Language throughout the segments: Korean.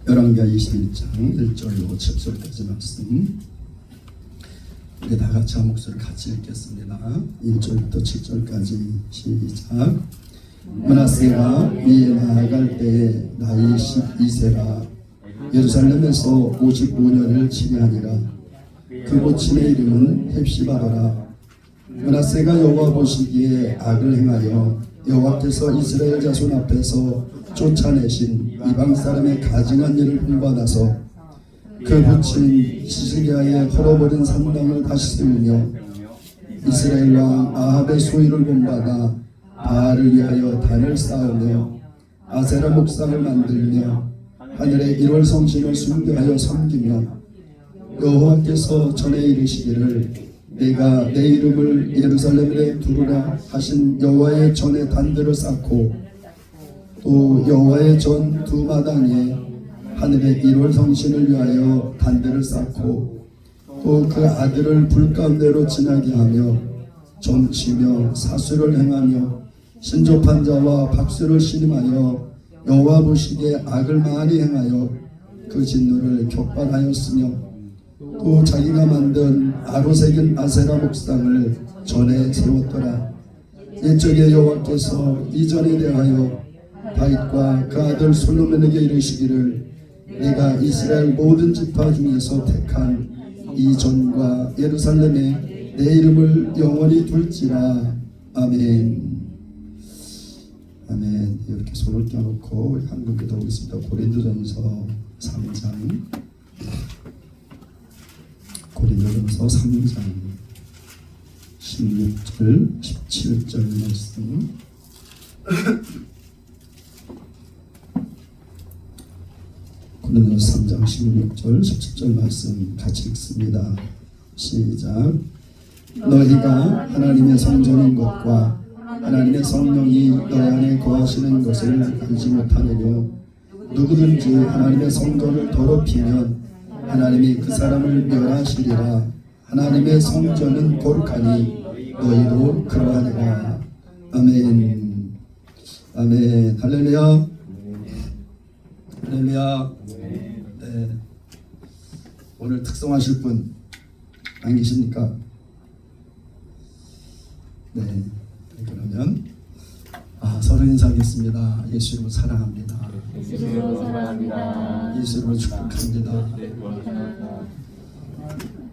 열왕기하 21장 1절로 7절까지 말씀, 우리 다 같이 한 목소리 같이 읽겠습니다. 1절부터 7절까지 시작. 므낫세가 위에 나아갈 때에 나이 12세라 예루살렘에서 55년을 치리하니라. 그 고침의 이름은 헵시바더라. 므낫세가 여호와 보시기에 악을 행하여 여호와께서 이스라엘 자손 앞에서 쫓아내신 이방 사람의 가증한 일을 본받아서 그 부친 시스기야의 헐어버린 산당을 다시 세우며 이스라엘 왕 아합의 소유를 본받아 바알을 위하여 단을 쌓으며 아세라 목상을 만들며 하늘의 1월 성신을 숭배하여 섬기며 여호와께서 전에 이르시기를 내가 내 이름을 예루살렘에 두르라 하신 여호와의 전에 단들을 쌓고 또 여호와의 전 두 마당에 하늘의 1월 성신을 위하여 단들을 쌓고 또 그 아들을 불 가운데로 지나게 하며 점치며 사수를 행하며 신접한 자와 박수를 신임하여 여호와 보시기에 악을 많이 행하여 그 진노를 격발하였으며 또 자기가 만든 아로새긴 아세라 목상을 전에 세웠더라. 옛적에 여호와께서 이전에 대하여 다윗과 그 아들 솔로몬에게 이르시기를 내가 이스라엘 모든 지파 중에서 택한 이 전과 예루살렘에 내 이름을 영원히 둘지라. 아멘. 아멘. 이렇게 손을 껴놓고 우리 한번 기도하겠습니다. 고린도전서 3장, 고린도전서 3장 16절 17절 말씀. 고린도전서 3장 16절 17절 말씀 같이 읽습니다. 시작. 너희가 하나님의 성전인 것과 하나님의 성령이 너희 안에 거하시는 것을 알지 못하느뇨. 누구든지 하나님의 성전을 더럽히면 하나님이 그 사람을 멸하시리라. 하나님의 성전은 거룩하니 너희도 그러하니라. 아멘. 아멘. 할렐루야. 할렐루야. 네. 오늘 특성하실 분 안 계십니까? 네. 그러면 서로 인사하겠습니다. 예수 이름으로 사랑합니다. 예수 이름으로 사랑합니다. 예수 이름으로 축복합니다.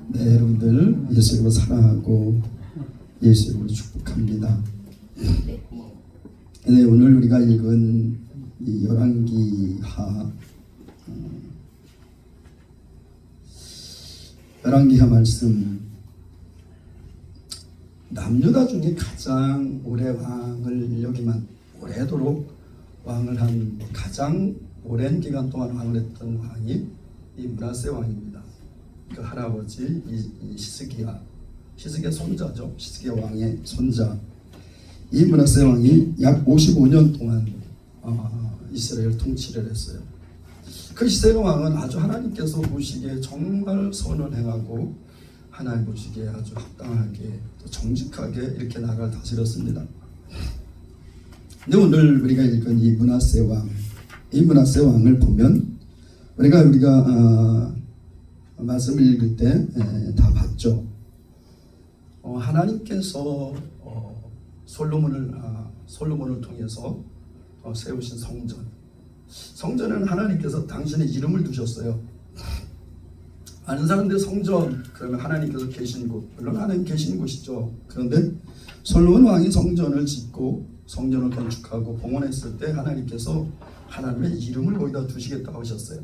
네, 여러분들 예수 이름으로 사랑하고 예수 이름으로 축복합니다. 네, 오늘 우리가 읽은 이 열왕기하 말씀, 남유다 중에 가장 오래 왕을 여기만 오래도록 왕을 한 가장 오랜 기간 동안 왕을 했던 왕이 이 므낫세 왕입니다. 그 할아버지 이 시스기야 손자죠. 시스기야 왕의 손자. 이 므낫세 왕이 약 55년 동안 이스라엘 통치를 했어요. 그 시스기야 왕은 아주 하나님께서 보시기에 정말 선을 행하고 하나님 보시기에 아주 합당하게 또 정직하게 이렇게 나라를 다스렸습니다. 근데 오늘 우리가 읽은 이 므낫세 왕을 보면 우리가 말씀을 읽을 때 다 봤죠. 하나님께서 솔로몬을 통해서 세우신 성전은 하나님께서 당신의 이름을 두셨어요. 많은 사람들이 성전 그러면 하나님께서 계신 곳, 물론 하나님 계신 곳이죠. 그런데 솔로몬 왕이 성전을 짓고 성전을 건축하고 봉헌했을 때 하나님께서 하나님의 이름을 거기다 두시겠다고 하셨어요.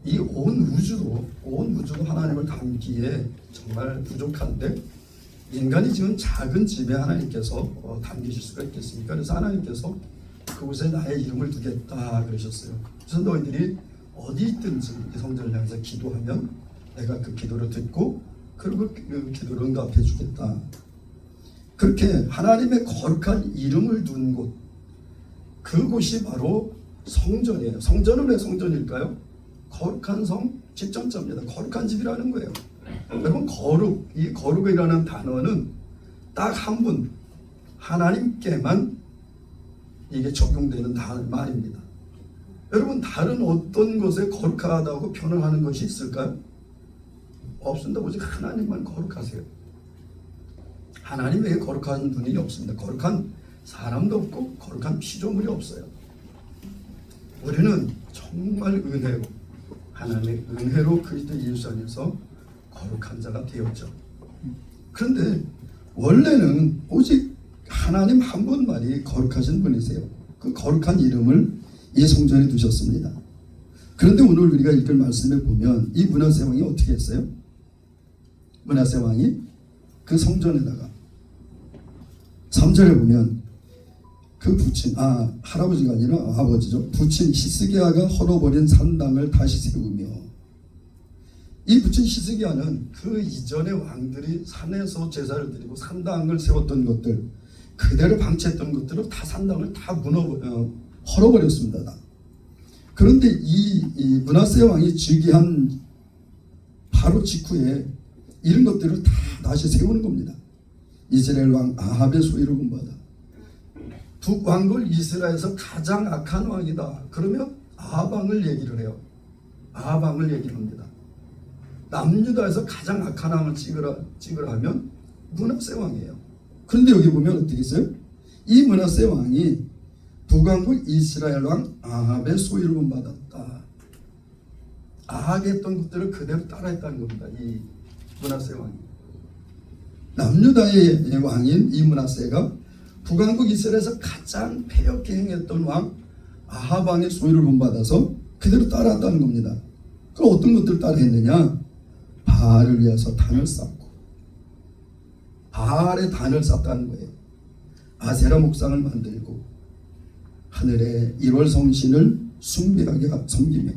이 온 우주도 하나님을 담기에 정말 부족한데 인간이 지은 작은 집에 하나님께서 담기실 수가 있겠습니까? 그래서 하나님께서 그곳에 나의 이름을 두겠다 그러셨어요. 그래서 너희들이 어디 있든지 이 성전을 향해서 기도하면 내가 그 기도를 듣고 그리고 그 기도를 응답해 주겠다. 그렇게 하나님의 거룩한 이름을 둔 곳, 그곳이 바로 성전이에요. 성전은 왜 성전일까요? 거룩한 성 집전자입니다. 거룩한 집이라는 거예요. 여러분, 이 거룩이라는 단어는 딱 한 분, 하나님께만 이게 적용되는 말입니다. 여러분 다른 어떤 것에 거룩하다고 표현하는 것이 있을까요? 없습니다. 오직 하나님만 거룩하세요. 하나님에게 거룩한 분이 없습니다. 거룩한 사람도 없고 거룩한 피조물이 없어요. 우리는 정말 은혜로 하나님의 은혜로 그리스도 예수 안에서 거룩한 자가 되었죠. 그런데 원래는 오직 하나님 한 분만이 거룩하신 분이세요. 그 거룩한 이름을 이 성전에 두셨습니다. 그런데 오늘 우리가 읽을 말씀에 보면 이 므낫세 왕이 어떻게 했어요? 므낫세 왕이 그 성전에다가 3절에 보면 그 부친 할아버지가 아니라 아버지죠. 부친 히스기야가 헐어버린 산당을 다시 세우며, 이 부친 히스기야는 그 이전의 왕들이 산에서 제사를 드리고 산당을 세웠던 것들 그대로 방치했던 것들을 다 산당을 다 헐어버렸습니다. 다. 그런데 이 므낫세 왕이 즉위한 바로 직후에 이런 것들을 다 다시 세우는 겁니다. 이스라엘 왕 아합의 소유를 본받아. 북왕국 이스라엘에서 가장 악한 왕이다. 그러면 아합 왕을 얘기를 해요. 아합 왕을 얘기를 합니다. 남유다에서 가장 악한 왕을 찍으라 하면 므낫세 왕이에요. 그런데 여기 보면 어떻게 있어요? 이 므낫세 왕이 북왕국 이스라엘 왕 아합의 소유를 본받았다. 아합이 했던 것들을 그대로 따라했다는 겁니다. 이 므낫세 왕이. 남유다의 왕인 이 므낫세가 북왕국 이스라엘에서 가장 패역히 행했던 왕 아합 왕의 소유를 본받아서 그대로 따라했다는 겁니다. 그럼 어떤 것들을 따라했느냐? 바알을 위해서 단을 쌓고, 바알의 단을 쌓았다는 거예요. 아세라 목상을 만들고 하늘의 1월 성신을 숭배하게 섬기며,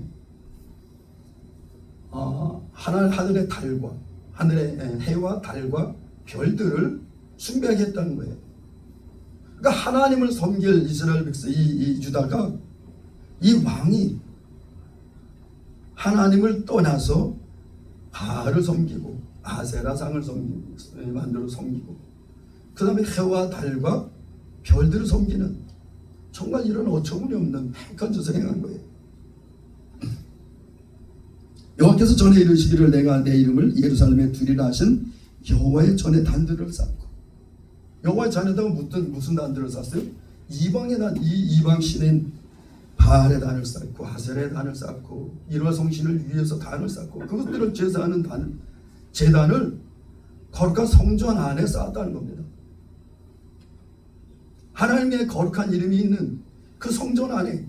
하늘의 달과 하늘의 해와 달과 별들을 숭배하게 했다는 거예요. 그러니까 하나님을 섬길 이스라엘 백성 이 유다가, 이 왕이 하나님을 떠나서 바알을 섬기고 아세라상을 만들어 섬기고 그 다음에 해와 달과 별들을 섬기는 정말 이런 어처구니 없는 획한 짓을 행한 거예요. 여호와께서 전에 이르시기를 내가 내 이름을 예루살렘에 두리라 하신 여호와의 전에 단들을 쌓고, 여호와의 전에다가 무슨 단들을 쌓았어요? 이방의 단, 이방 신인 바알의 단을 쌓고 아세라의 단을 쌓고 1월 성신을 위해서 단을 쌓고 그것들을 제사하는 제단을 거룩한 성전 안에 쌓았다는 겁니다. 하나님의 거룩한 이름이 있는 그 성전 안에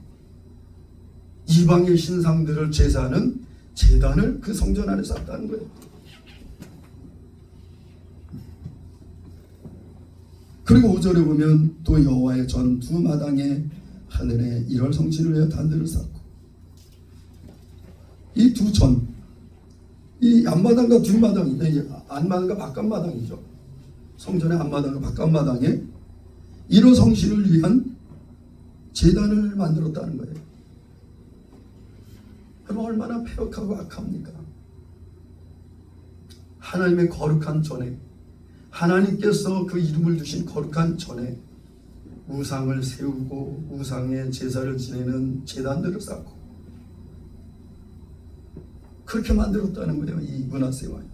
이방의 신상들을 제사하는 제단을 그 성전 안에 쌓았다는 거예요. 그리고 5절에 보면 또 여호와의 전 두 마당에 하늘에 1월 성신을 위해 단들을 쌓고, 이 두 전, 이 앞마당과 뒷마당이, 안마당과 바깥마당이죠. 성전의 앞마당과 바깥마당에 1월 성신을 위한 제단을 만들었다는 거예요. 그럼 얼마나 폐역하고 악합니까? 하나님의 거룩한 전에, 하나님께서 그 이름을 두신 거룩한 전에 우상을 세우고 우상의 제사를 지내는 제단들을 쌓고 그렇게 만들었다는 거예요. 이 므낫세 왕이.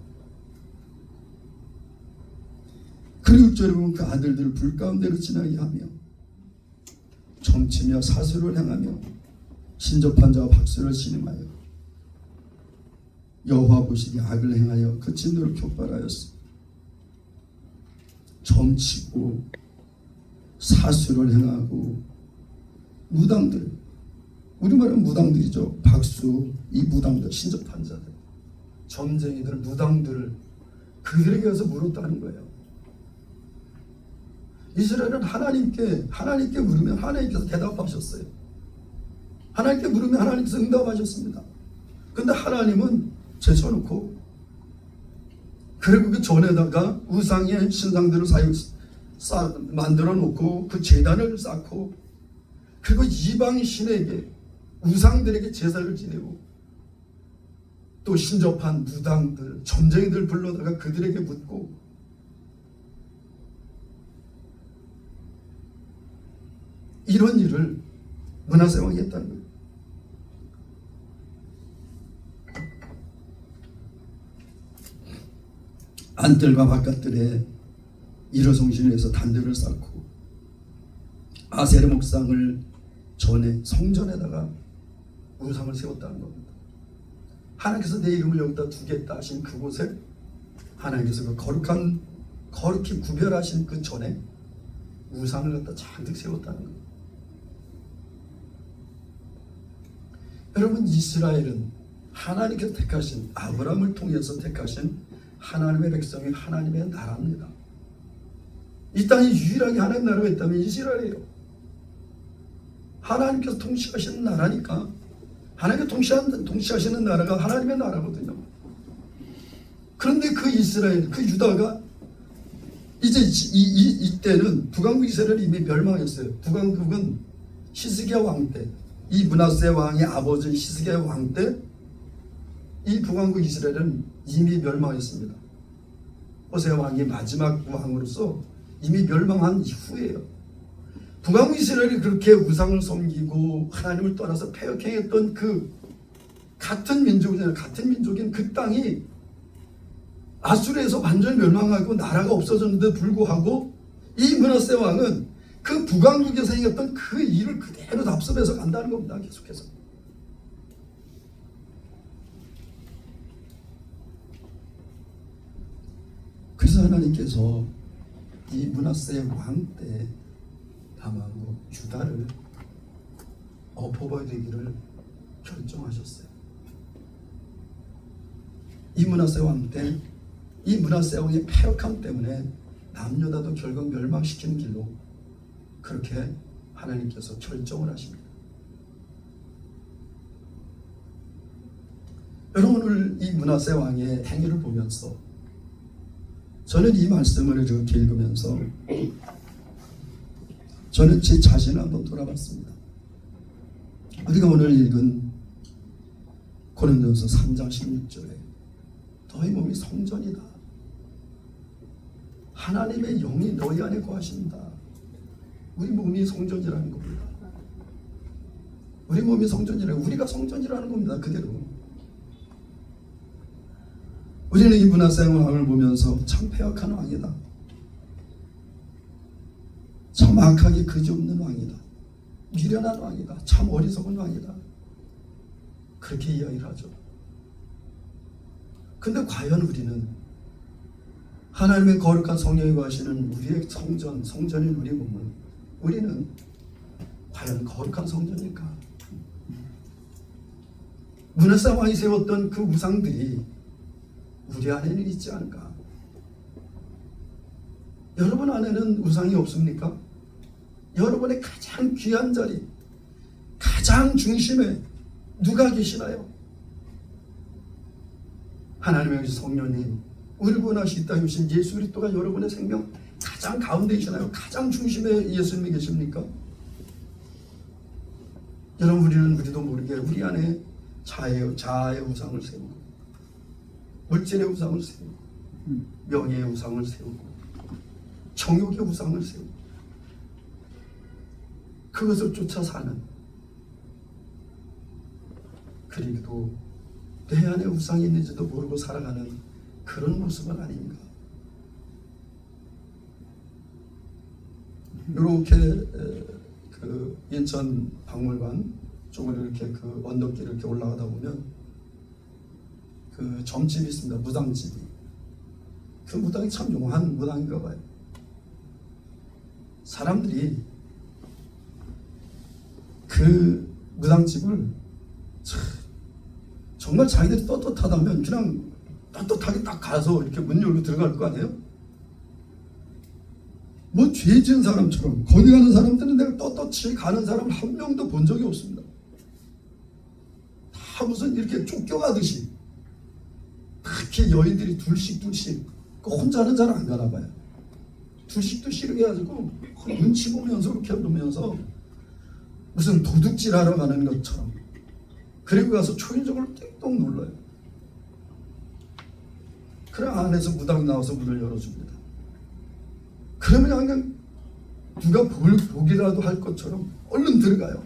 그리고 6절에 보면 그 아들들을 불 가운데로 지나게 하며 점치며 사수를 행하며 신접한 자와 박수를 신음하여 여호와 보시기 악을 행하여 그 진노를 격발하였어. 점치고 사수를 행하고 무당들, 우리말은 무당들이죠. 박수, 이 무당들, 신접한 자들, 점쟁이들, 무당들을 그들에게 가서 물었다는 거예요. 이스라엘은 하나님께 물으면 하나님께서 대답하셨어요. 하나님께 물으면 하나님께서 응답하셨습니다. 그런데 하나님은 제쳐놓고, 그리고 그 전에다가 우상의 신상들을 만들어 놓고 그 제단을 쌓고, 그리고 이방 신에게 우상들에게 제사를 지내고 또 신접한 무당들, 점쟁이들 불러다가 그들에게 묻고, 이런 일을 므낫세 왕이 했다는 거예요. 안뜰과 바깥들에 일어성신을 해서 단들을 쌓고 아세르 목상을 전에 성전에다가 우상을 세웠다는 겁니다. 하나님께서 내 이름을 여기다 두겠다 하신 그곳에 하나님께서 그 거룩히 구별하신 그 전에 우상을 갖다 잔뜩 세웠다는 겁니다. 여러분, 이스라엘은 하나님께서 택하신, 아브라함을 통해서 택하신 하나님의 백성이 하나님의 나라입니다. 이 땅에 유일하게 하나님 나라가 있다면 이스라엘이에요. 하나님께서 통치하시는 나라니까. 하나님께서 통치하시는 나라가 하나님의 나라거든요. 그런데 그 이스라엘, 그 유다가 이제 이때는 북왕국 이스라엘이 이미 멸망했어요. 북왕국은 히스기야 왕 때, 이 므낫세 왕의 아버지 히스기야 왕 때 이 북왕국 이스라엘은 이미 멸망했습니다. 호세아 왕이 마지막 왕으로서 이미 멸망한 이후에요. 북왕국 이스라엘이 그렇게 우상을 섬기고 하나님을 떠나서 패역행했던 그 같은 민족인 그 땅이 아수르에서 완전히 멸망하고 나라가 없어졌는데 불구하고 이 므낫세 왕은 그 북왕국에서 행했던 그 일을 그대로 답습해서 간다는 겁니다. 계속해서. 그래서 하나님께서 이 므낫세 왕 때 다마고 유다를 엎어버려야 되기를 결정하셨어요. 이 므낫세 왕 때 이 므낫세 왕의 패역함 때문에 남유다도 결국 멸망시키는 길로 그렇게 하나님께서 결정을 하십니다. 여러분, 오늘 이 므낫세 왕의 행위를 보면서 저는 이 말씀을 이렇게 읽으면서 저는 제 자신을 한번 돌아봤습니다. 우리가 오늘 읽은 고린도전서 3장 16절에 너희 몸이 성전이다. 하나님의 영이 너희 안에 거하신다. 우리 몸이 성전이라는 겁니다. 우리 몸이 성전이라는, 우리가 성전이라는 겁니다. 그대로. 우리는 이 므낫세 왕을 보면서 참 패역한 왕이다. 참 악하게 그지없는 왕이다. 미련한 왕이다. 참 어리석은 왕이다. 그렇게 이야기를 하죠. 근데 과연 우리는 하나님의 거룩한 성령이 거하시는 우리의 성전인 우리 몸은 우리는 과연 거룩한 성전일까? 므낫세 왕이 세웠던 그 우상들이 우리 안에는 있지 않을까? 여러분 안에는 우상이 없습니까? 여러분의 가장 귀한 자리, 가장 중심에 누가 계시나요? 하나님의 성령님, 우리를 구원하시기 땅에 오신 예수 그리스도가 여러분의 생명 가장 가운데 계시나요? 가장 중심에 예수님이 계십니까? 여러분, 우리도 모르게 우리 안에 자아의 우상을 세우고 물질의 우상을 세우고 명예의 우상을 세우고 정욕의 우상을 세우고 그것을 쫓아 사는, 그리고 내 안에 우상이 있는지도 모르고 살아가는 그런 모습은 아닌가. 이렇게 그 인천 박물관 쪽으로 이렇게 그 언덕길을 이렇게 올라가다 보면 그 점집이 있습니다. 무당집이. 그 무당이 참 용한 무당인가 봐요. 사람들이 그 무당집을 정말 자기들이 떳떳하다면 그냥 떳떳하게 딱 가서 이렇게 문 열고 들어갈 거 아니에요? 뭐 죄 지은 사람처럼 거기 가는 사람들은 내가 떳떳이 가는 사람을 한 명도 본 적이 없습니다. 다 무슨 이렇게 쫓겨가듯이 특히 여인들이 둘씩 혼자는 잘 안 가나 봐요. 둘씩 이렇게 해가지고 눈치 보면서 이렇게 보면서 무슨 도둑질하러 가는 것처럼, 그리고 가서 초인종을 띵동 눌러요. 그래 안에서 무당이 나와서 문을 열어줍니다. 그러면 그냥 누가 보기라도 할 것처럼 얼른 들어가요.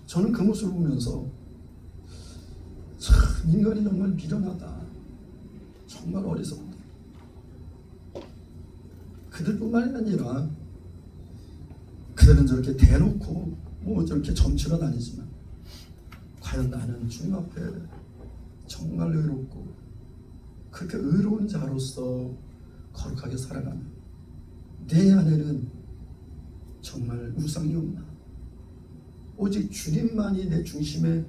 저는 그 모습을 보면서 인간이 정말 미련하다. 정말 어리석다. 그들뿐만이 아니라 그들은 저렇게 대놓고 뭐 저렇게 점치러 다니지만 과연 나는 주님 앞에 정말 의롭고 그렇게 의로운 자로서 거룩하게 살아가는 내 안에는 정말 우상이 없나? 오직 주님만이 내 중심에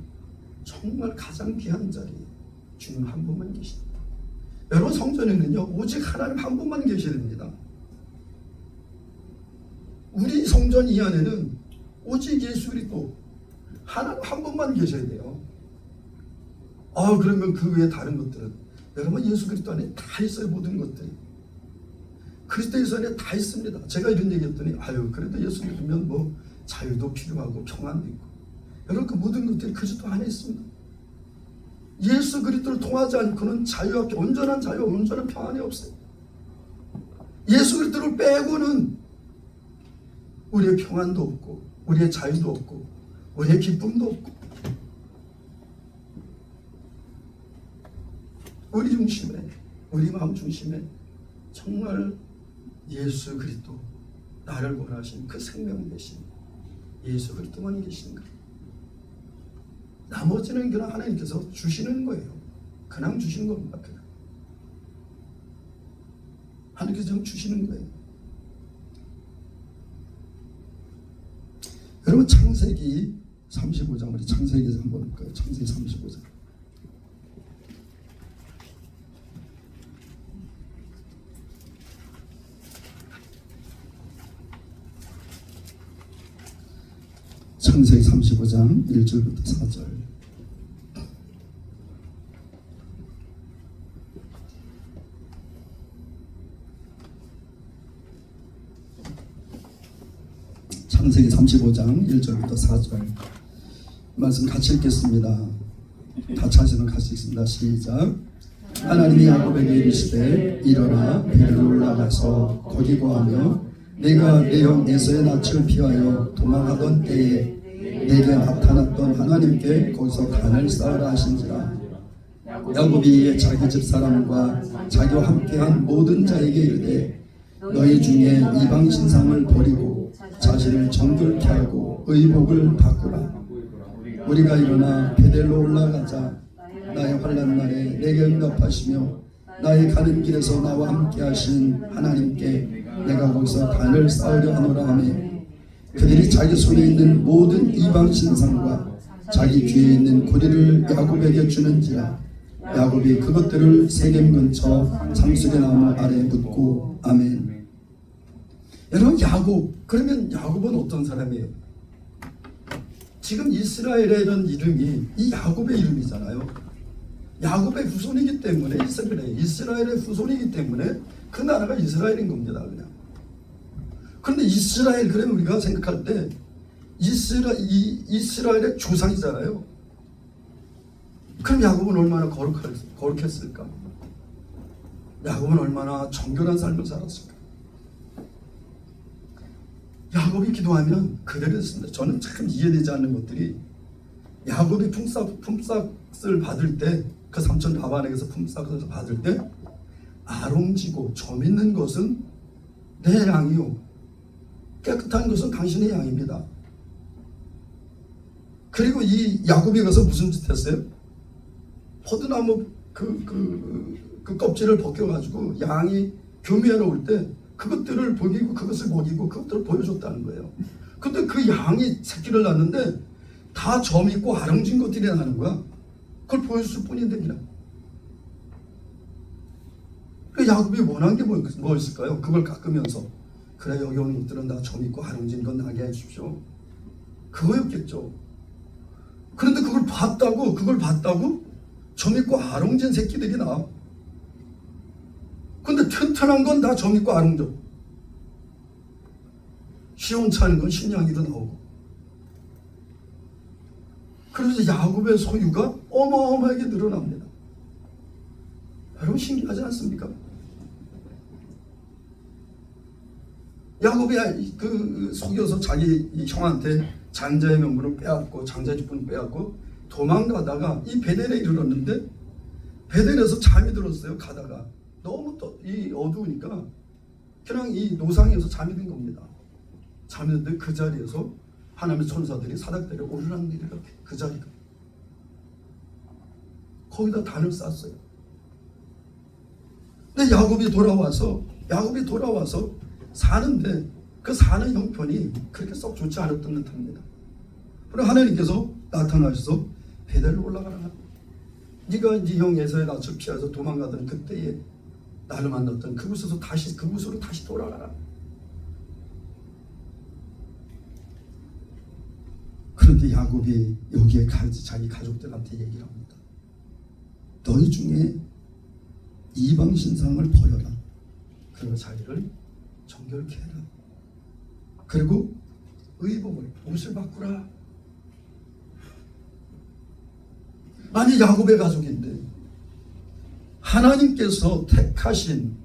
정말 가장 귀한 자리 주님 한 분만 계십니다. 여러분 성전에는요 오직 하나님 한 분만 계셔야 됩니다. 우리 성전 이 안에는 오직 예수 그리스도 하나님 한 분만 계셔야 돼요. 그러면 그 외에 다른 것들은 여러분 예수 그리스도 안에 다 있어요. 모든 것들이 그리스도 예수 안에 다 있습니다. 제가 이런 얘기했더니 그래도 예수 믿으면 뭐 자유도 필요하고 평안도 있고 여러분 그 모든 것들이 그리스도 안에 있습니다. 예수 그리스도를 통하지 않고는 자유와 온전한 자유, 온전한 평안이 없어요. 예수 그리스도를 빼고는 우리의 평안도 없고 우리의 자유도 없고 우리의 기쁨도 없고 우리 중심에 우리 마음 중심에 정말 예수 그리스도 나를 구원하신 그 생명 대신 예수 그리스도만 계신가? 나머지는 그냥 하나님께서 주시는 거예요. 그냥 주시는 겁니다. 그냥. 하나님께서 좀 주시는 거예요. 여러분 창세기 35장 우리 창세기에서 한번 볼까요? 창세기 35장. 창세기 35장 1절부터 4절. 창세기 35장 1절부터 4절 말씀 같이 읽겠습니다. 다 찾으면 같이 읽습니다. 시작. 하나님이 야곱에게 이르시되 일어나 베델로 올라가서 거기 거하며 내가 내 형 에서의 낯을 피하여 도망하던 때에 내게 나타났던 하나님께 거기서 단을 쌓으라 하신지라. 야곱이 자기 집 사람과 자기와 함께한 모든 자에게 이르되 너희 중에 이방 신상을 버리고 자신을 정결케 하고 의복을 바꾸라. 우리가 일어나 베델로 올라가자. 나의 환난 날에 내게 응답하시며 나의 가는 길에서 나와 함께 하신 하나님께 내가 거기서 단을 쌓으려 하노라 하며 그들이 자기 손에 있는 모든 이방 신상과 자기 귀에 있는 고리를 야곱에게 주는지라. 야곱이 그것들을 세겜 근처 상수리 나무 아래 묻고 아멘. 여러분 야곱, 그러면 야곱은 어떤 사람이에요? 지금 이스라엘의 이런 이름이 이 야곱의 이름이잖아요. 야곱의 후손이기 때문에 이스라엘의 후손이기 때문에 그 나라가 이스라엘인 겁니다. 그냥. 그런데 이스라엘 그러면 우리가 생각할 때 이스라엘의 조상이잖아요. 그럼 야곱은 얼마나 거룩했을까? 야곱은 얼마나 정결한 삶을 살았을까? 야곱이 기도하면 그대로 했습니다. 저는 참 이해되지 않는 것들이 야곱이 품삯을 받을 때 그 삼촌 라반에게서 품삯을 받을 때 아롱지고 점 있는 것은 내 양이요 깨끗한 것은 당신의 양입니다. 그리고 이 야곱이 가서 무슨 짓 했어요? 포도나무 그 껍질을 벗겨가지고 양이 교미하러 올 때 그것들을 먹이고 그것을 먹이고 그것들을 보여줬다는 거예요. 근데 그 양이 새끼를 낳는데 다 점 있고 아롱진 것들이 나는 거야. 그걸 보여줄 뿐인데 그냥. 그 야곱이 원한 게 뭐였을까요? 그걸 깎으면서 그래 여기 오는 것들은 다 점 있고 아롱진 건 나게 해주십시오. 그거였겠죠. 그런데 그걸 봤다고 점 있고 아롱진 새끼들이 나와. 근데 튼튼한 건 다 점 있고 아롱져. 시원찮은 건 신양이도 나오고. 그래서 야곱의 소유가 어마어마하게 늘어납니다. 여러분 신기하지 않습니까? 야곱이 속여서 자기 형한테 장자의 명분을 빼앗고 장자 직분을 빼앗고 도망가다가 이 베델에 이르렀는데 베델에서 잠이 들었어요. 가다가 너무 또 이 어두우니까 그냥 이 노상에서 잠이 든 겁니다. 잠이 드는데 그 자리에서 하나님의 천사들이 사닥다리를 오르락내리락 이렇게 그 자리가 거기다 단을 쌌어요. 근데 야곱이 돌아와서 사는데 그 사는 형편이 그렇게 썩 좋지 않았던 듯합니다. 그리고 하나님께서 나타나셔서 베델로 올라가라. 네가 네 형 에서의 낯을 피해서 도망가던 그때에 나를 만났던 그곳으로 다시 돌아가라. 그런데 야곱이 여기에 자기 가족들한테 얘기를 합니다. 너희 중에 이방 신상을 버려라. 그리고 자기를 정결케 해라. 그리고 의복을 옷을 바꾸라. 아니 야곱의 가족인데 하나님께서 택하신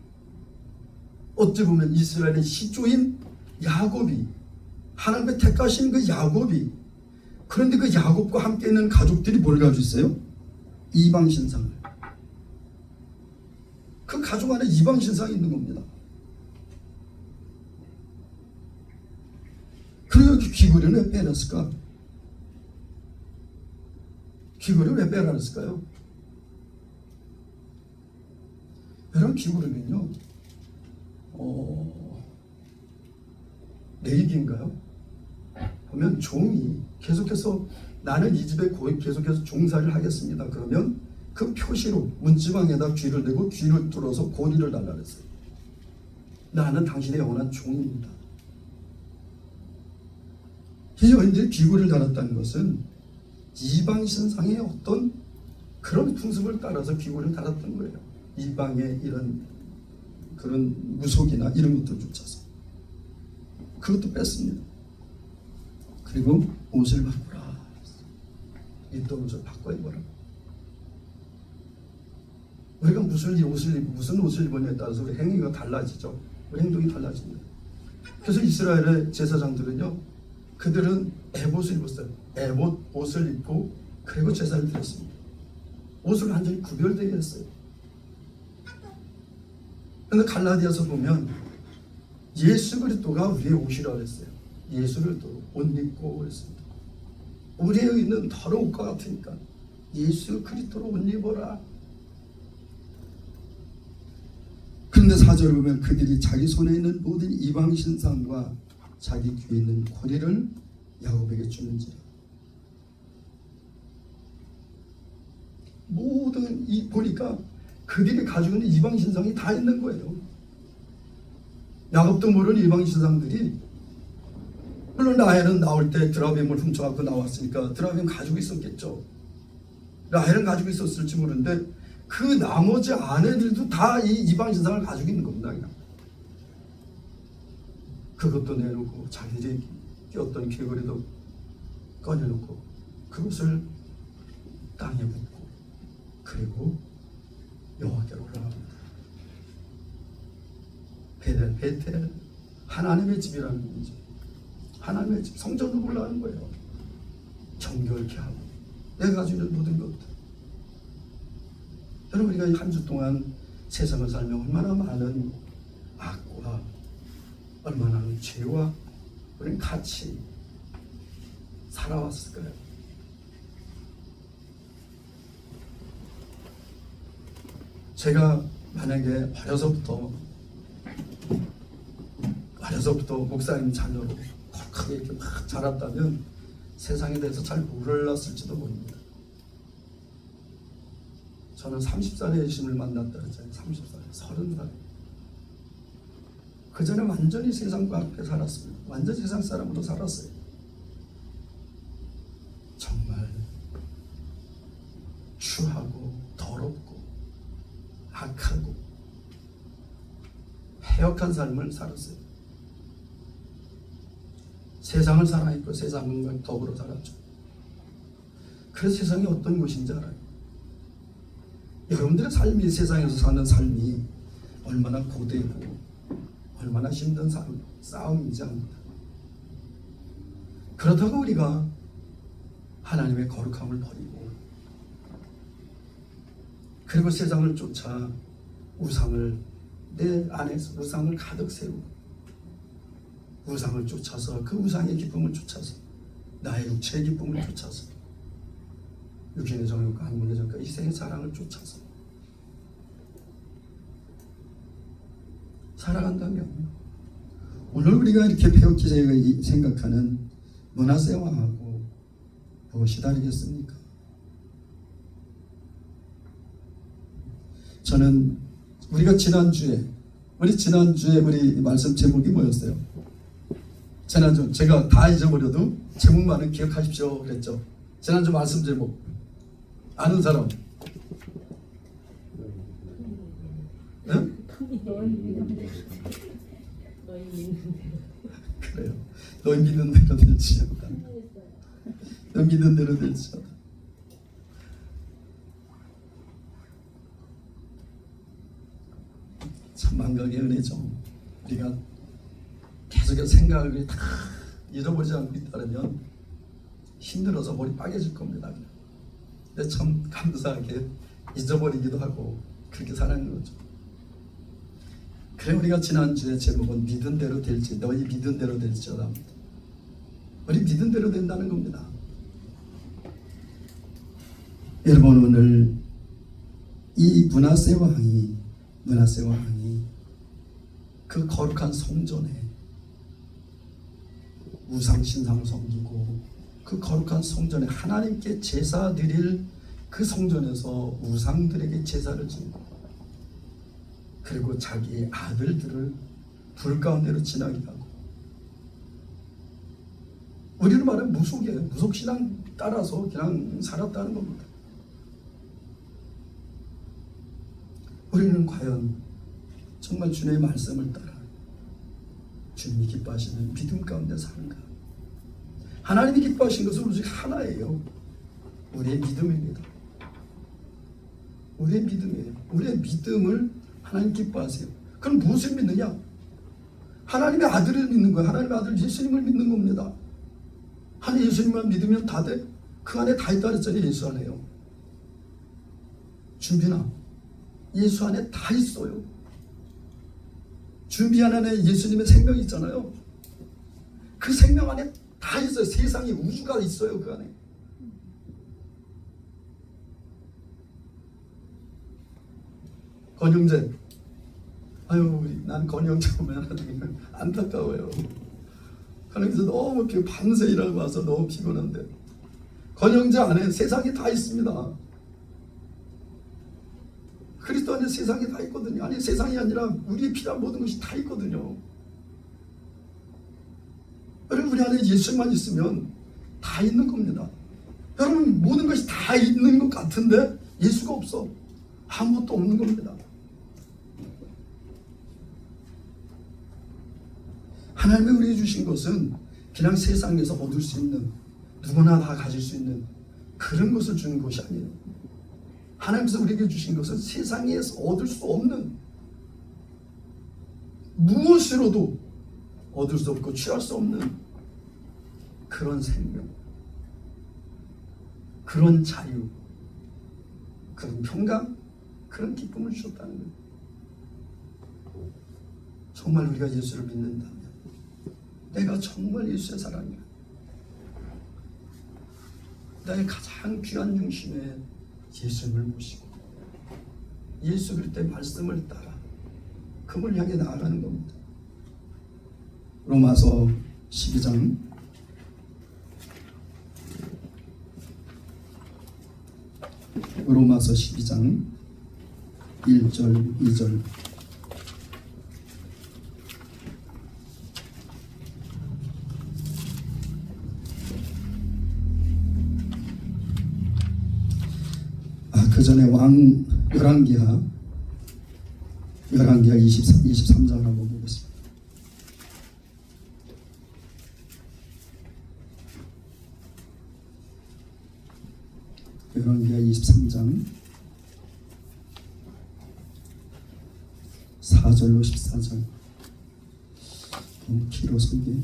어찌 보면 이스라엘의 시조인 야곱이 하나님의 택하신 그 야곱이 그런데 그 야곱과 함께 있는 가족들이 뭘 가지고 있어요? 이방 신상을. 그 가족 안에 이방 신상이 있는 겁니다. 그리고 귀걸이는 왜 빼놨을까? 귀걸이를 왜 빼놨을까요? 여러분 귀걸이는요 레이기인가요? 보면 종이 계속해서 나는 이 집에 계속해서 종살이를 하겠습니다. 그러면 그 표시로 문지방에다 귀를 대고 귀를 뚫어서 고리를 달라 그랬어요. 나는 당신의 영원한 종입니다. 이 여인들이 귀걸이를 달았다는 것은 이방 신상의 어떤 그런 풍습을 따라서 귀걸이를 달았던 거예요. 이방의 이런 그런 무속이나 이런 것들을 쫓아서 그것도 뺐습니다. 그리고 옷을 바꾸라. 입던 옷을 바꿔 입어라. 우리가 무슨 옷을 입느냐에 따라서 우리 행위가 달라지죠. 우리 행동이 달라집니다. 그래서 이스라엘의 제사장들은요, 그들은 에봇을 입었어요. 에봇 옷을 입고 그리고 제사를 드렸습니다. 옷을 완전히 구별되게 했어요. 그런데 갈라디아서 보면 예수 그리스도가 우리의 옷이라 그랬어요. 예수 그리스도 옷 입고 그랬습니다. 우리의 있는 더러운 옷과 같으니까 예수 그리스도로 옷 입어라. 그런데 4절을 보면 그들이 자기 손에 있는 모든 이방 신상과 자기 귀에 있는 고리를 야곱에게 주는지라. 모든 보니까 그들이 가지고 있는 이방 신상이 다 있는 거예요. 야곱도 모르는 이방 신상들이, 물론 라헬은 나올 때 드라빔을 훔쳐갖고 나왔으니까 드라빔 가지고 있었겠죠. 라헬은 가지고 있었을지 모르는데 그 나머지 아내들도 다 이 이방 신상을 가지고 있는 겁니다. 그냥. 그것도 내놓고 자기들이 꼈던 귀걸이도 꺼내놓고 그것을 땅에 묻고 그리고 여호와께로 올라갑니다. 베텔 하나님의 집이라는 거죠. 하나님의 집, 성전으로 올라가는 거예요. 정결케 하고 내가 가지고 있는 모든 것들. 여러분, 우리가 한 주 동안 세상을 살며 얼마나 많은 악과 얼마나 많은 죄와 우리는 같이 살아왔을까요? 제가 만약에 어려서부터 목사님 자녀로 크게 이렇게 막 자랐다면 세상에 대해서 잘 몰랐을지도 모릅니다. 저는 30살에 예수님을 만났다 그랬잖아요. 30살에, 30살에. 그 전에 완전히 세상과 함께 살았습니다. 완전 세상 사람으로 살았어요. 정말 추하고 더럽고 악하고 해역한 삶을 살았어요. 세상을 살아있고 세상과 더불어 살았죠. 그래서 세상이 어떤 곳인지 알아요. 여러분들의 삶이, 세상에서 사는 삶이 얼마나 고되고 얼마나 힘든 싸움인지 압니다. 그렇다고 우리가 하나님의 거룩함을 버리고 그리고 세상을 쫓아 우상을 내 안에서 우상을 가득 세우고 우상을 쫓아서 그 우상의 기쁨을 쫓아서 나의 육체의 기쁨을 쫓아서 육신의 정욕과 한문의 정욕과 이생의 사랑을 쫓아서 살아간다면 오늘 우리가 이렇게 페오키제가 생각하는 므낫세 왕하고 무엇이 다르겠습니까? 저는 우리가 지난주에 우리 말씀 제목이 뭐였어요? 지난주 제가 다 잊어버려도 제목만은 기억하십시오 그랬죠. 지난주 말씀 제목 아는 사람? 네? 그래요. 너희 믿는 대로 될지어다. 너 믿는 대로 될지어다. 참 만각의 은혜죠. 우리가 계속해서 생각을 다 잊어버리지 않고 있다면 힘들어서 머리 빠개질 겁니다. 근데 참 감사하게 잊어버리기도 하고 그렇게 살아가는 거죠. 그래 우리가 지난주에 제목은 믿은 대로 될지 너희 믿은 대로 될지어다. 우리 믿은 대로 된다는 겁니다. 여러분 오늘 이 므낫세 왕이 그 거룩한 성전에 우상 신상을 섬기고 그 거룩한 성전에 하나님께 제사 드릴 그 성전에서 우상들에게 제사를 지고 그리고 자기의 아들들을 불 가운데로 지나게 하고 우리로 말하면 무속신앙 따라서 그냥 살았다는 겁니다. 우리는 과연 정말 주님의 말씀을 따라 주님이 기뻐하시는 믿음 가운데 사는가? 하나님이 기뻐하신 것은 오직 하나예요. 우리의 믿음입니다. 우리의 믿음이에요. 우리의 믿음을 하나님 기뻐하세요. 그럼 무엇을 믿느냐? 하나님의 아들을 믿는 거예요. 하나님의 아들 예수님을 믿는 겁니다. 하나님 예수님만 믿으면 다 돼? 그 안에 다 있다 그랬잖아요. 예수 안에요. 준비나 예수 안에 다 있어요. 준비 안에 예수님의 생명이 있잖아요. 그 생명 안에 다 있어요. 세상이 우주가 있어요. 그 안에. 권영재, 난 권영재 보면 안타까워요. 그래서 너무 밤새 일하고 와서 너무 피곤한데 권영재 안에 세상이 다 있습니다. 그리스도 안에 세상이 다 있거든요. 아니 세상이 아니라 우리의 필요한 모든 것이 다 있거든요. 여러분 우리 안에 예수만 있으면 다 있는 겁니다. 여러분 모든 것이 다 있는 것 같은데 예수가 없어. 아무것도 없는 겁니다. 하나님이 우리에게 주신 것은 그냥 세상에서 얻을 수 있는 누구나 다 가질 수 있는 그런 것을 주는 것이 아니에요. 하나님께서 우리에게 주신 것은 세상에서 얻을 수 없는 무엇으로도 얻을 수 없고 취할 수 없는 그런 생명, 그런 자유, 그런 평강, 그런 기쁨을 주셨다는 거예요. 정말 우리가 예수를 믿는다면 내가 정말 예수의 사랑이야. 나의 가장 귀한 중심에 예수님을 모시고 예수 그리스도의 말씀을 따라 그걸 향해 나아가는 겁니다. 로마서 12장 1절 2절 그 전에 왕 열왕기하 23장 한번 보겠습니다. 열왕기하 23장 4절로 14절 너무 길어서 이게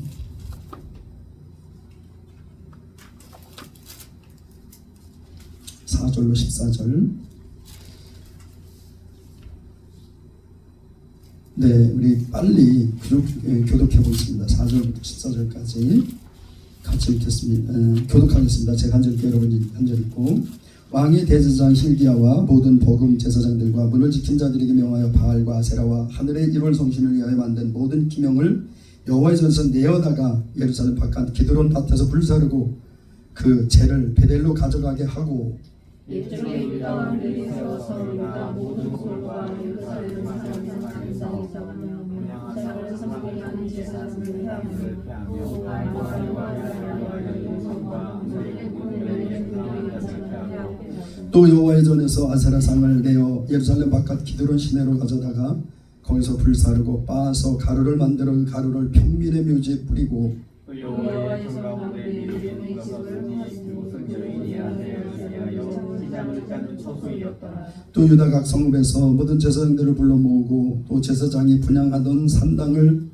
4절로 14절. 네, 우리 빨리 교독해 보겠습니다. 4절부터 14절까지 같이 읽겠습니다. 교독하겠습니다. 제가 한 절 읽고 여러분이 한 절 읽고. 왕이 대제사장 hil기야와 모든 복음 제사장들과 문을 지킨 자들에게 명하여 바알과 아세라와 하늘의 1월 성신을 위하여 만든 모든 기명을 여호와의 전에서 내어다가 예루살렘 바깥 기드론 밭에서 불사르고 그 재를 베델로 가져가게 하고 이쪽에 유다 왕들이 세워서 유다 모든 골과 예루살렘 사람들을 상에서며 자를 섬기는 제사장들의 향을 피하며 또 여호와의 전에서 아세라상을 내어 예루살렘 바깥 기드론 시내로 가져다가 거기서 불사르고 빻아서 가루를 만들어 그 가루를 평민의 묘지에 뿌리고 여호와의 전 가운데 이름의 집을 하시니 무슨 여인이야 되었으며 지장을 짜는 초소이었더라. 또 유다 각 성읍에서 모든 제사장들을 불러 모으고 또 제사장이 분향하던 산당을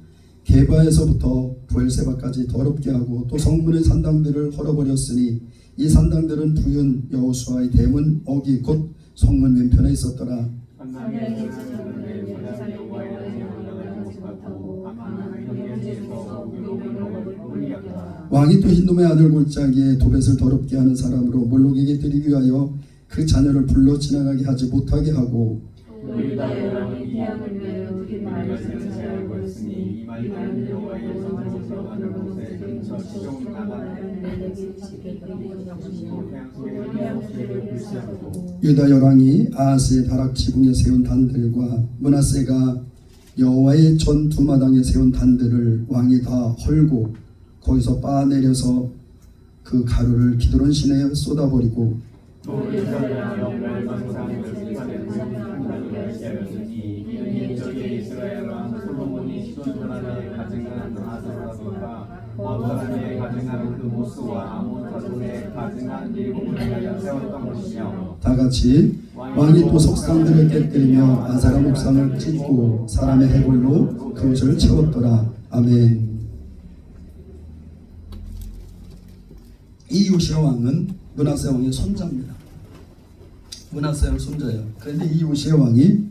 게바에서부터 부엘세바까지 더럽게 하고 또 성문의 산당들을 헐어버렸으니 이 산당들은 부윤 여호수아의 대문 어기 곧 성문 왼편에 있었더라. 산당의 제사장들의 분향 여호와의 영광을 보지 못하고 다만 경계에서 우욕을 먹을 뿐이었더라. 왕이 또 흰놈의 아들 골짜기에 도벳을 더럽게 하는 사람으로 몰록에게 드리기 위하여 그 자녀를 불러 지나가게 하지 못하게 하고 또 유다 여왕이 태양을 위하여 드린 말씀을 잘 알고 있으니 이 말은 여호와의 전으로 들어가는 곳에 근처 시종 나가는 내게 지켰던 것이요 태양 소리를 불시하고 유다 여왕이 아하스의 다락 지붕에 세운 단들과 므낫세가 여호와의 전 두마당에 세운 단들을 왕이 다 헐고 거기서 빻아내려서 그 가루를 기드론 시내에 쏟아버리고 또 유다의 영광상을 스가랴는 상당히 하였으니 이는 저기 이스라엘 왕 솔로몬이 시돈사람에 가증한 아세라돈과 모압사람에 가증한 그 모스와 아몬타돈에 가증한 일곱을 위하여 세웠던 것이며 다 같이 왕이 또 석상들을 깨뜨리며 아세라 목상을 찢고 사람의 해골로 그것을 채웠더라. 아멘. 이 요시야 왕은 므낫세 왕의 손자입니다. 므낫세 왕의 손자예요. 그런데 이 요시야 왕이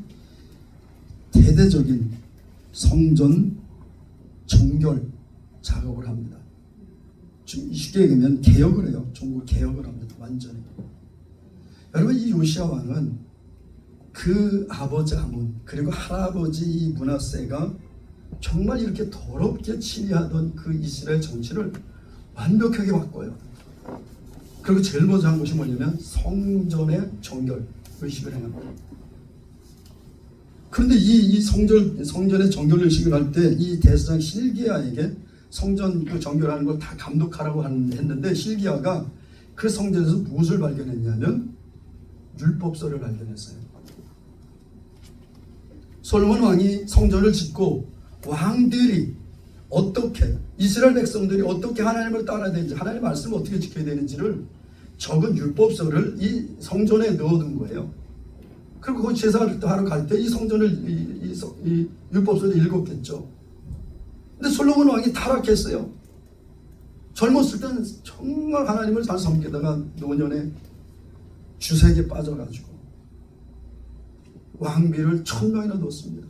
대대적인 성전 정결 작업을 합니다. 좀 쉽게 얘기하면 개혁을 해요. 종국 개혁을 합니다. 완전히. 여러분, 이 요시야 왕은 그 아버지 아몬 그리고 할아버지 이 므낫세가 정말 이렇게 더럽게 치리하던 그 이스라엘 정치를 완벽하게 바꿔요. 그리고 제일 먼저 한 것이 뭐냐면 성전의 정결, 의식을 행합니다. 그런데 이 성전의 정결 의식을 할 때 이 대제사장 hil기야에게 성전 그 정결하는 걸 다 감독하라고 했는데 hil기야가 그 성전에서 무엇을 발견했냐면 율법서를 발견했어요. 솔로몬 왕이 성전을 짓고 왕들이 어떻게 이스라엘 백성들이 어떻게 하나님을 따라야 되는지 하나님의 말씀을 어떻게 지켜야 되는지를 적은 율법서를 이 성전에 넣어둔 거예요. 그리고 그 제사를 하러 갈 때 이 성전을 이 율법서를 읽었겠죠. 근데 솔로몬 왕이 타락했어요. 젊었을 때는 정말 하나님을 잘 섬기다가 노년에 주색에 빠져가지고 왕비를 1000명이나 뒀습니다.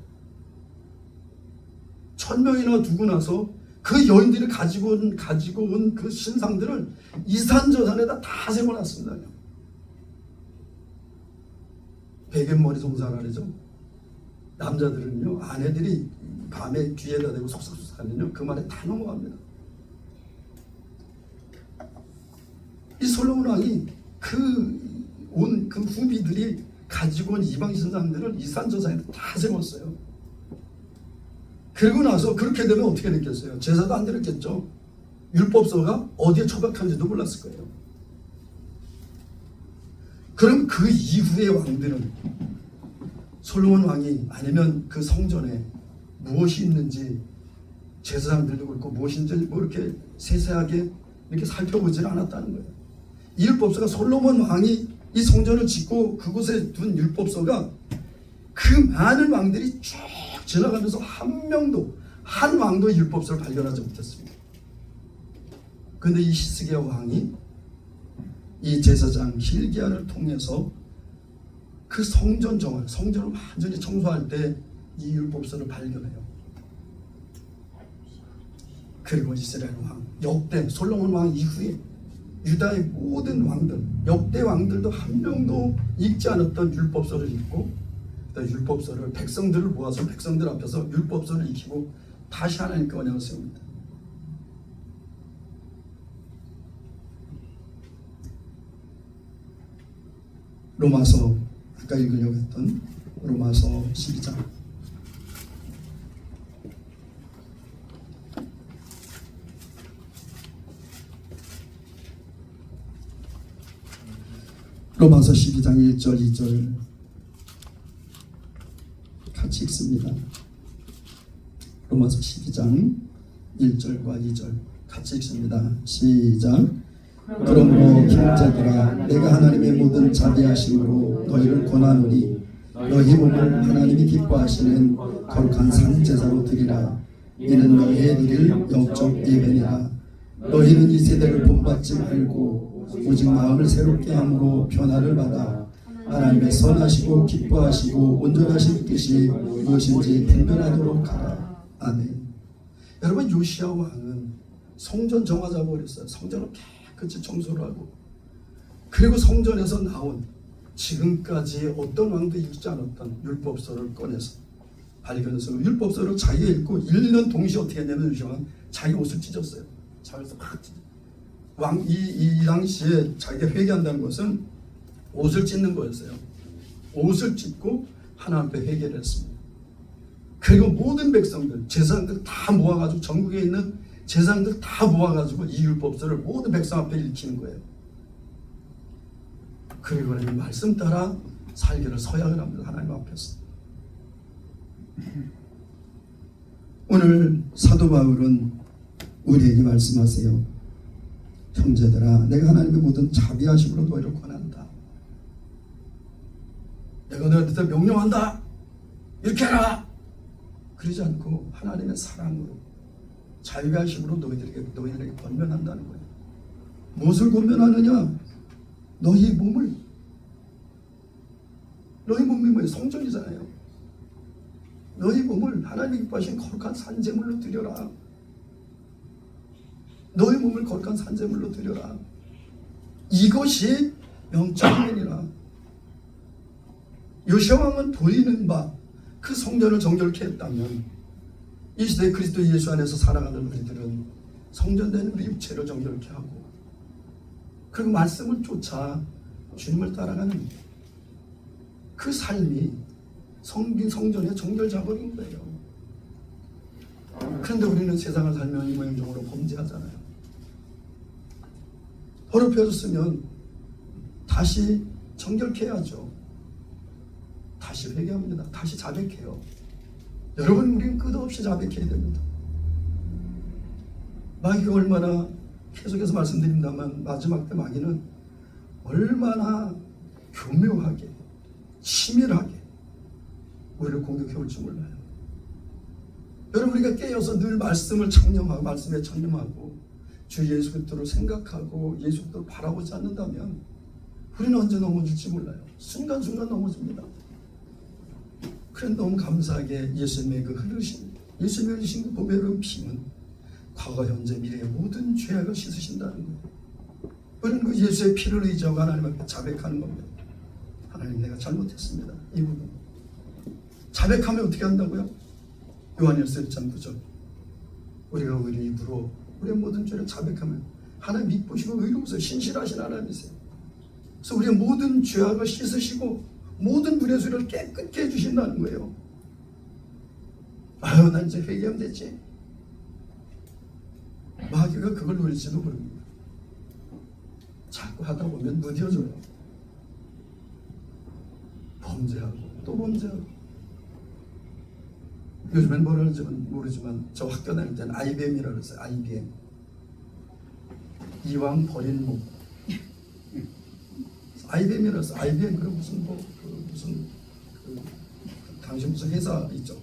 1000명이나 두고 나서 그 여인들이 가지고 온 그 신상들을 이산저산에다 다 세워놨습니다. 베갯머리 송사라죠. 남자들은요, 아내들이 밤에 귀에다 대고 속삭속삭 하면요, 그 말에 다 넘어갑니다. 이 솔로몬 왕이 그 후비들이 가지고 온 이방 신상들을 이산저산에 다 세웠어요. 그리고 나서 그렇게 되면 어떻게 됐겠어요? 제사도 안 드렸겠죠. 율법서가 어디에 처박혔는지도 몰랐을 거예요. 그럼 그 이후의 왕들은 솔로몬 왕이 아니면 그 성전에 무엇이 있는지 제사장들도 그렇고 무엇인지 뭐 이렇게 세세하게 이렇게 살펴보지는 않았다는 거예요. 이 율법서가 솔로몬 왕이 이 성전을 짓고 그곳에 둔 율법서가 그 많은 왕들이 쭉 지나가면서 한 왕도 율법서를 발견하지 못했습니다. 그런데 이 히스기야 왕이 이 제사장 hilki야를 통해서 그 성전을 완전히 청소할 때 이 율법서를 발견해요. 그리고 이스라엘 왕 역대 솔로몬 왕 이후에 유다의 모든 왕들, 역대 왕들도 한 명도 읽지 않았던 율법서를 읽고, 율법서를 백성들을 모아서 백성들 앞에서 율법서를 익히고 다시 하나님께 언약을 세웁니다. 로마서, 아까 읽으려고 했던 로마서 12장. 로마서 12장 1절 2절 같이 읽습니다. 로마서 12장 1절과 2절 같이 읽습니다. 시작. 그러므로 형제들아 내가 하나님의 모든 자비하심으로 너희를 권하노니 너희 몸을 하나님이 기뻐하시는 거룩한 산제사로 드리라. 이는 너희의 드릴 영적 예배니라. 너희는 이 세대를 본받지 말고 오직 마음을 새롭게 함으로 변화를 받아 하나님의 선하시고 기뻐하시고 온전하신 뜻이 무엇인지 분별하도록 하라. 아멘. 여러분, 요시야 왕은 성전 정화 잡아버렸어요. 성전을 깨끗이 청소를 하고, 그리고 성전에서 나온 지금까지 어떤 왕도 읽지 않았던 율법서를 꺼내서 발견해서 율법서를 자기가 읽고 읽는 동시에 어떻게 했냐면 요시야 왕은 자기 옷을 찢었어요. 자기서 막 찢었어요. 이 당시에 자기가 회개한다는 것은 옷을 찢는 거였어요. 옷을 찢고 하나님 앞에 회개를 했습니다. 그리고 모든 백성들, 제사장들 다 모아가지고, 전국에 있는 제사장들 다 모아가지고 이 율법서를 모든 백성 앞에 읽히는 거예요. 그리고 이 말씀 따라 살기를 서약을 합니다. 하나님 앞에서. 오늘 사도 바울은 우리에게 말씀하세요. 형제들아 내가 하나님의 모든 자비하심으로 너희를 권한다. 내가 너희한테 명령한다. 이렇게 해라. 그러지 않고 하나님의 사랑으로 자비하심으로 너희들에게 권면한다는 거예요. 무엇을 권면하느냐? 너희 몸을. 너희 몸이 뭐예요? 성전이잖아요. 너희 몸을 하나님이 기뻐하신 거룩한 산제물로 드려라. 너희 몸을 거룩한 산제물로 드려라. 이것이 영적이니라. 요시야 왕은 보이는 바 그 성전을 정결케 했다면 이 시대에 그리스도 예수 안에서 살아가는 우리들은 성전된 우리 육체를 정결케 하고, 그리고 말씀을 쫓아 주님을 따라가는 그 삶이 성긴 성전의 정결 자버린 거예요. 그런데 우리는 세상을 살며 이 모양적으로 범죄하잖아요. 더럽혀졌으면 다시 정결케 해야죠. 다시 회개합니다. 다시 자백해요. 여러분, 우리는 끝없이 자백해야 됩니다. 마귀가 얼마나, 계속해서 말씀드립니다만 마지막 때 마귀는 얼마나 교묘하게 치밀하게 우리를 공격해 올지 몰라요. 여러분, 우리가 깨어서 늘 말씀을 창념하고 말씀에 창념하고 주 예수 그리스도를 생각하고 예수 그리스도를 바라보지 않는다면 우리는 언제 넘어질지 몰라요. 순간순간 넘어집니다. 그런데 너무 감사하게 예수님의 그 흐르신 그 보배로운 피는 과거 현재 미래의 모든 죄악을 씻으신다는 거예요. 우리는 그 예수의 피를 의지하고 하나님 앞에 자백하는 겁니다. 하나님, 내가 잘못했습니다. 이 부분 자백하면 어떻게 한다고요? 요한일서 1장 9절 우리가 우리 입으로 우리의 모든 죄를 자백하면 하나님 미쁘시고 의로우셔 신실하신 하나님이세요. 그래서 우리의 모든 죄악을 씻으시고 모든 불의 수를 깨끗게 해주신다는 거예요. 아유, 난 이제 회개하면 되지. 마귀가 그걸 노릴지도 모릅니다. 자꾸 하다 보면 무뎌져요. 범죄하고 또 범죄하고. 요즘엔 뭐라는지 모르지만 저 학교 다닐 때는 IBM이라고 했어요. IBM. 이왕 버린 목. IBM이라고 했어요. IBM 그 무슨 당신 무슨 회사 있죠?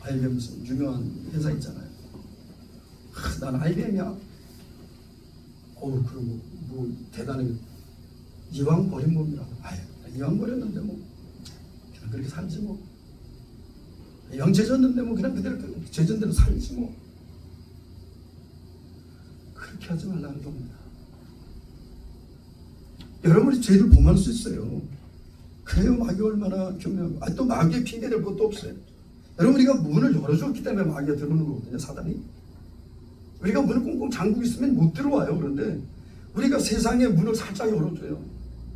IBM 무슨 유명한 회사 있잖아요. 난 IBM이야. 그리고 뭐 대단하게 이왕 버린 몸이라고. 아유, 이왕 버렸는데 뭐 그냥 그렇게 살지 뭐. 이왕 죄졌는데 뭐 그냥 그대로 죄진 대로 살지 뭐. 그렇게 하지 말라는 겁니다. 여러분이 죄를 범할 수 있어요. 그래요. 마귀가 얼마나 교묘하고. 또 마귀의 핑계댈 것도 없어요. 여러분, 우리가 문을 열어줬기 때문에 마귀가 들어오는 거거든요. 사단이. 우리가 문을 꽁꽁 잠그고 있으면 못 들어와요. 그런데 우리가 세상의 문을 살짝 열어줘요.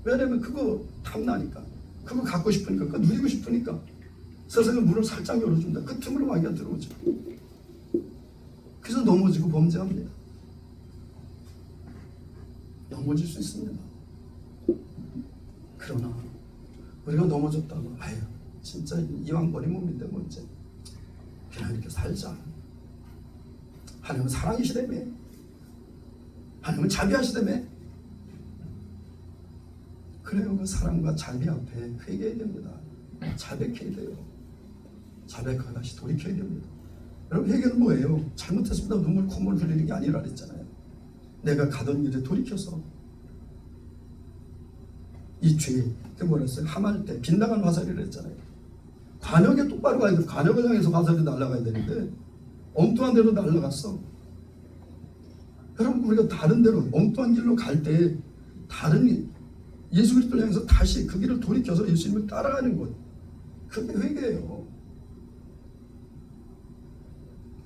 왜냐면 그거 탐나니까, 그거 갖고 싶으니까, 그거 누리고 싶으니까 세상의 문을 살짝 열어준다. 그 틈으로 마귀가 들어오죠. 그래서 넘어지고 범죄합니다. 넘어질 수 있습니다. 그러나 우리가 넘어졌다고 아유 진짜 이왕 버린 몸인데 뭐 이제 그냥 이렇게 살자. 하나님은 사랑이시다며, 하나님은 자비하시다며. 그래요. 그 사랑과 자비 앞에 회개해야 됩니다. 자백해야 돼요. 자백하고 다시 돌이켜야 됩니다. 여러분, 회개는 뭐예요? 잘못했습니다. 눈물 콧물 흘리는 게 아니라 그랬잖아요. 내가 가던 길에 돌이켜서 이 죄, 그 뭐랬어요? 함할 때 빗나간 화살이라 했잖아요. 관역에 똑바로 가야 돼. 관역을 향해서 화살이 날아가야 되는데 엉뚱한 데로 날아갔어. 여러분, 우리가 다른 데로 엉뚱한 길로 갈 때 다른 예수 그리스도를 향해서 다시 그 길을 돌이켜서 예수님을 따라가는 것, 그게 회개예요.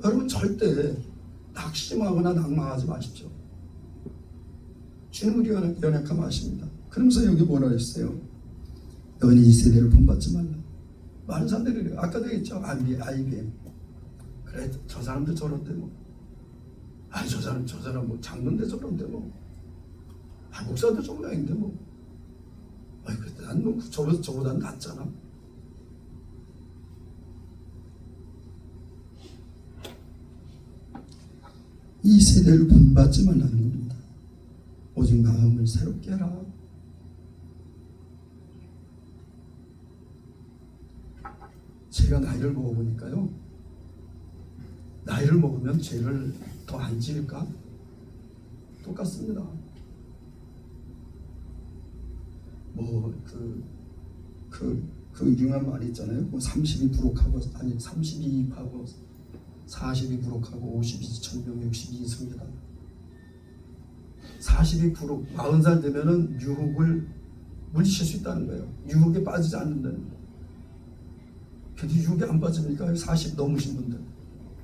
여러분, 절대 낙심하거나 낭망하지 마십시오. 주님 우리 연약함 아십니다. 그러면서 여기 뭐라 했어요? 너는 이 세대를 본받지 말라. 많은 사람들이 아까도 했죠. IBM. 그래, 저 사람들 저런데 뭐. 아니, 저 사람 뭐 장로인데 저런데 뭐. 아, 목사도 저 모양인데 뭐. 아니, 그때 난 뭐 저보다 낫잖아. 이 세대를 본받지 말라는 겁니다. 오직 마음을 새롭게 하라. 제가 나이를 먹어보니까요, 나이를 먹으면 죄를 더 안 지을까? 똑같습니다. 뭐 그 유명한 말이 있잖아요. 뭐 32 부록하고, 아니 32 입하고 42 부록하고 52 천명 62 승리다. 42 부록 40살 되면은 유혹을 물리칠 수 있다는 거예요. 유혹에 빠지지 않는다는 거예요. 근데 유혹에 안 빠집니까? 40 넘으신 분들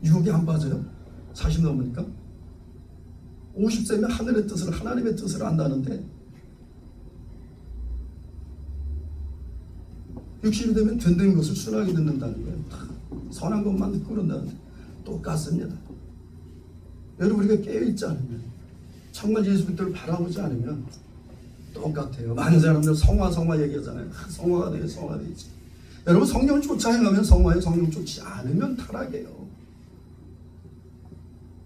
유혹에 안 빠져요? 40 넘으니까 50세면 하늘의 뜻을, 하나님의 뜻을 안다는데 60이 되면 듣는 것을 순하게 듣는다는 거예요. 선한 것만 듣고 그런다는데 똑같습니다. 여러분, 우리가 깨어있지 않으면, 정말 예수 그리스도를 바라보지 않으면 똑같아요. 많은 사람들 성화 얘기하잖아요. 성화가 되지. 여러분, 성령을 쫓아 행하면 성화에, 성령 쫓지 않으면 타락해요.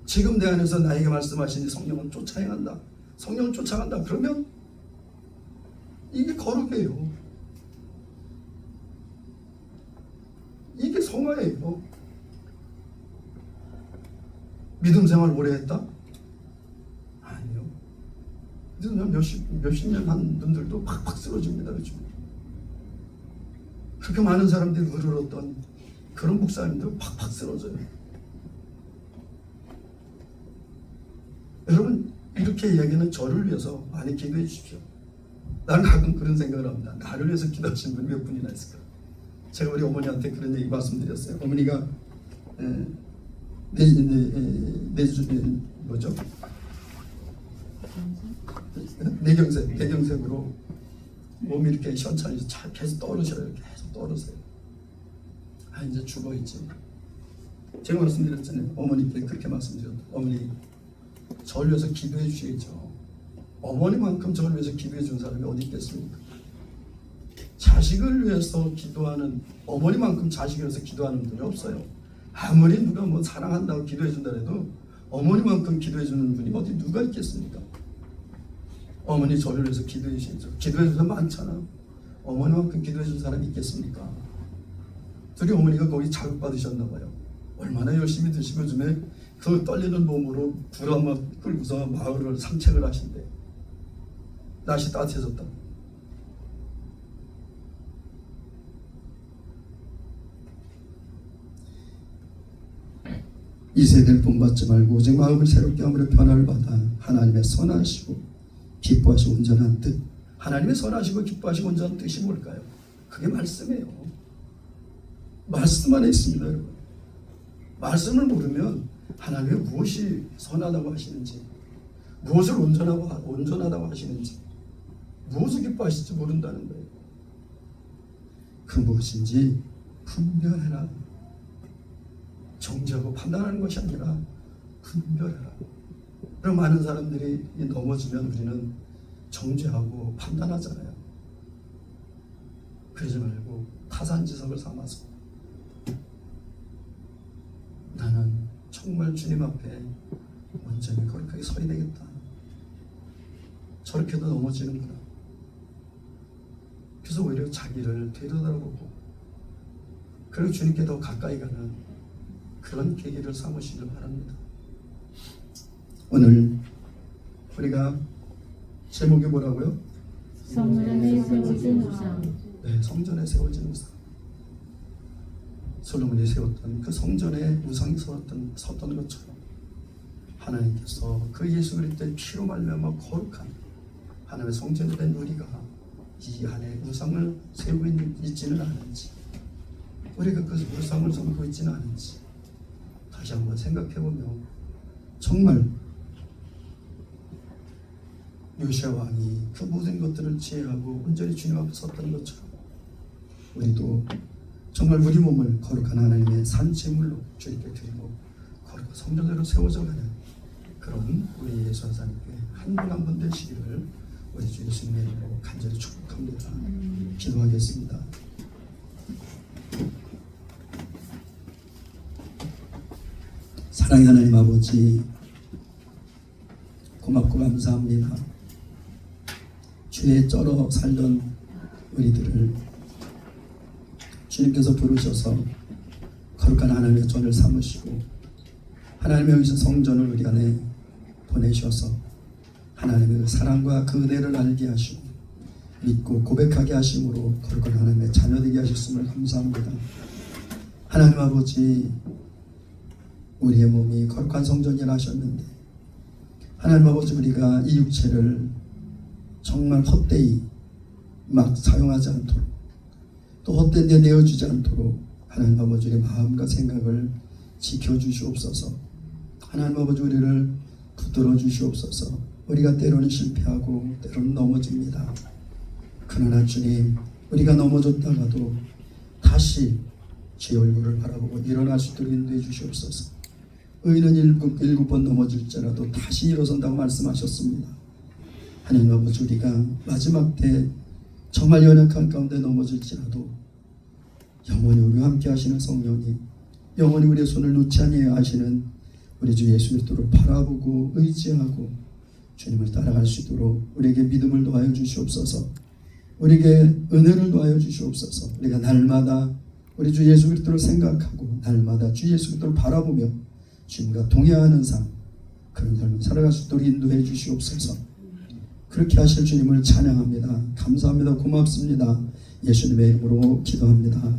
지금 내 안에서 나에게 말씀하시니 성령을 쫓아 행한다, 성령을 쫓아간다, 그러면 이게 거룩이에요. 이게 성화예요. 믿음 생활 오래 했다? 아니요. 믿음 몇십 년 한 분들도 팍팍 쓰러집니다. 요즘. 그렇게 많은 사람들이 의를 그런 목사님들 팍팍 쓰러져요. 여러분, 이렇게 이야기는 저를 위해서 많이 기도해 주십시오. 나는 가끔 그런 생각을 합니다. 나를 위해서 기도하신 분이 몇 분이나 있을까? 제가 우리 어머니한테 그런 얘기 말씀드렸어요. 어머니가 뇌경색으로 몸이 이렇게 시원찮아서 계속 떨어져요. 계속 떨어져요. 아, 이제 죽어있지. 제가 말씀드렸잖아요. 어머니께 그렇게 말씀드렸다. 어머니, 저를 위해서 기도해 주시겠죠. 어머니만큼 저를 위해서 기도해 준 사람이 어디 있겠습니까? 자식을 위해서 기도하는, 어머니만큼 자식을 위해서 기도하는 분이 없어요. 아무리 누가 뭐 사랑한다고 기도해 준다 해도 어머니만큼 기도해 주는 분이 어디 누가 있겠습니까? 어머니 저를 위해서 기도해 주시죠. 기도해 주는 사람 많잖아. 어머니만큼 기도해 준 사람이 있겠습니까? 둘이 어머니가 거기 자극받으셨나 봐요. 얼마나 열심히 드시고 요즘에 그 떨리는 몸으로 불 한번 끌고서 마을을 산책을 하신대. 날씨 따뜻해졌다. 이 세대를 본받지 말고 오직 마음을 새롭게 함으로 변화를 받아 하나님의 선하시고 기뻐하시고 온전한 뜻. 하나님의 선하시고 기뻐하시고 온전한 뜻이 뭘까요? 그게 말씀이에요. 말씀 안에 있습니다, 여러분. 말씀을 모르면 하나님의 무엇이 선하다고 하시는지, 무엇을 온전하다고 하시는지, 무엇을 기뻐하실지 모른다는 거예요. 그 무엇인지 분별해라. 정죄하고 판단하는 것이 아니라 분별해라. 그럼 많은 사람들이 넘어지면 우리는 정죄하고 판단하잖아요. 그러지 말고 타산지석을 삼아서 나는 정말 주님 앞에 온전히 거룩하게 서야 되겠다. 저렇게도 넘어지는구나. 그래서 오히려 자기를 되돌아보고 그리고 주님께 더 가까이 가는 그런 계기를 삼으시길 바랍니다. 오늘 우리가 제목이 뭐라고요? 성전에 세워진 우상. 네, 성전에 세워진 우상. 솔로몬이 세웠던 그 성전에 우상이 섰던 것처럼 하나님께서 그 예수 그리스도의 피로 말미암아 거룩한 하나님의 성전이 된 우리가 이 안에 우상을 세우고 있지는 않은지, 우리가 그 우상을 섬기고 있지는 않은지 다시 한번 생각해보면 정말 요시아 왕이 그 모든 것들을 지혜하고 온전히 주님 앞에 섰던 것처럼 우리도 정말 우리 몸을 거룩한 하나님의 산제물로 주님께 드리고 거룩한 성전으로 세워져 가는 그런 우리 예수 하나님께 한 분 한 분 되시기를 우리 주 예수님의 이름으로 간절히 축복합니다. 기도하겠습니다. 사랑의 하나님 아버지, 고맙고 감사합니다. 죄에 쩔어 살던 우리들을 주님께서 부르셔서 거룩한 하나님의 전을 삼으시고 하나님의 여기신 성전을 우리 안에 보내셔서 하나님의 사랑과 그 은혜를 알게 하시고 믿고 고백하게 하심으로 거룩한 하나님의 자녀되게 하셨음을 감사합니다. 하나님 아버지, 우리의 몸이 거룩한 성전이라 하셨는데 하나님 아버지, 우리가 이 육체를 정말 헛되이 막 사용하지 않도록 또 헛된 데 내어주지 않도록 하나님 아버지 우리의 마음과 생각을 지켜주시옵소서. 하나님 아버지, 우리를 붙들어 주시옵소서. 우리가 때로는 실패하고 때로는 넘어집니다. 그러나 주님, 우리가 넘어졌다가도 다시 제 얼굴을 바라보고 일어날 수 있도록 인도해 주시옵소서. 의인은 일곱 번 넘어질지라도 다시 일어선다고 말씀하셨습니다. 하나님 아버지, 우리가 마지막 때 정말 연약한 가운데 넘어질지라도 영원히 우리와 함께 하시는 성령이 영원히 우리의 손을 놓지 아니하여 하시는 우리 주 예수 그리스도를 바라보고 의지하고 주님을 따라갈 수 있도록 우리에게 믿음을 더하여 주시옵소서. 우리에게 은혜를 더하여 주시옵소서. 우리가 날마다 우리 주 예수 그리스도를 생각하고 날마다 주 예수 그리스도를 바라보며 주님과 동행하는 삶, 그런 삶을 살아갈 수 있도록 인도해 주시옵소서. 그렇게 하실 주님을 찬양합니다. 감사합니다. 고맙습니다. 예수님의 이름으로 기도합니다.